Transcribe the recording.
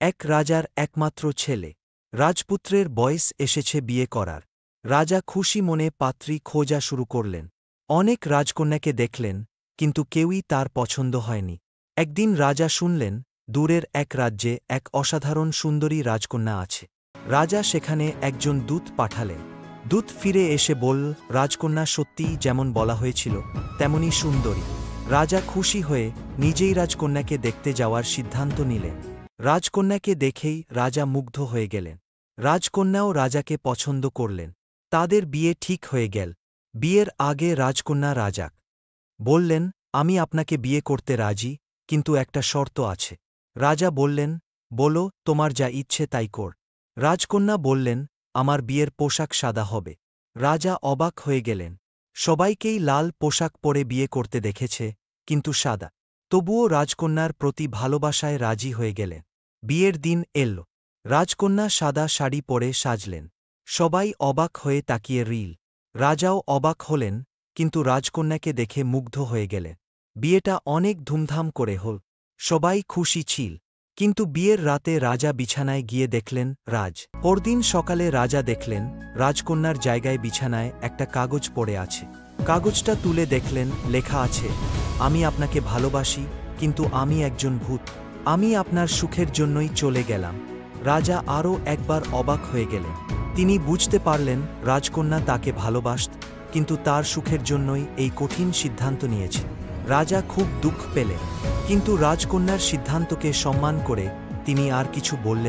এক রাজার একমাত্র ছেলে। রাজপুত্রের বয়স এসেছে বিয়ে করার। রাজা খুশি মনে পাত্রী খোঁজা শুরু করলেন। অনেক রাজকন্যাকে দেখলেন, কিন্তু কেউই তার পছন্দ হয়নি। একদিন রাজা শুনলেন, দূরের এক রাজ্যে এক অসাধারণ সুন্দরী রাজকন্যা আছে। রাজা সেখানে একজন দূত পাঠালেন। দূত ফিরে এসে বলল, রাজকন্যা সত্যিই যেমন বলা হয়েছিল তেমনই সুন্দরী। রাজা খুশি হয়ে নিজেই রাজকন্যাকে দেখতে যাওয়ার সিদ্ধান্ত নিলেন। রাজকন্যাকে দেখেই রাজা মুগ্ধ হয়ে গেলেন। রাজকন্যাও রাজাকে পছন্দ করলেন। তাদের বিয়ে ঠিক হয়ে গেল। বিয়ের আগে রাজকন্যা রাজাক বললেন, আমি আপনাকে বিয়ে করতে রাজি, কিন্তু একটা শর্ত আছে। রাজা বললেন, বলো, তোমার যা ইচ্ছে তাই কর। রাজকন্যা বললেন, আমার বিয়ের পোশাক সাদা হবে। রাজা অবাক হয়ে গেলেন। সবাইকেই লাল পোশাক পরে বিয়ে করতে দেখেছে, কিন্তু সাদা। তবুও রাজকন্যার প্রতি ভালোবাসায় রাজি হয়ে গেলেন। বিয়ের দিন এল। রাজকন্যা সাদা শাড়ি পরে সাজলেন। সবাই অবাক হয়ে তাকিয়ে রইল। রাজাও অবাক হলেন, কিন্তু রাজকন্যাকে দেখে মুগ্ধ হয়ে গেলেন। বিয়েটা অনেক ধুমধাম করে হল। সবাই খুশি ছিল। কিন্তু বিয়ের রাতে রাজা বিছানায় গিয়ে দেখলেন পরদিন সকালে রাজা দেখলেন, রাজকন্যার জায়গায় বিছানায় একটা কাগজ পড়ে আছে। কাগজটা তুলে দেখলেন, লেখা আছে, আমি আপনাকে ভালোবাসি, কিন্তু আমি একজন ভূত। আমি আপনার সুখের জন্যই চলে গেলাম। রাজা আরও একবার অবাক হয়ে গেলেন। তিনি বুঝতে পারলেন রাজকন্যা তাকে ভালোবাসত, কিন্তু তার সুখের জন্যই এই কঠিন সিদ্ধান্ত নিয়েছে। রাজা খুব দুঃখ পেলেন, কিন্তু রাজকন্যার সিদ্ধান্তকে সম্মান করে তিনি আর কিছু বললেন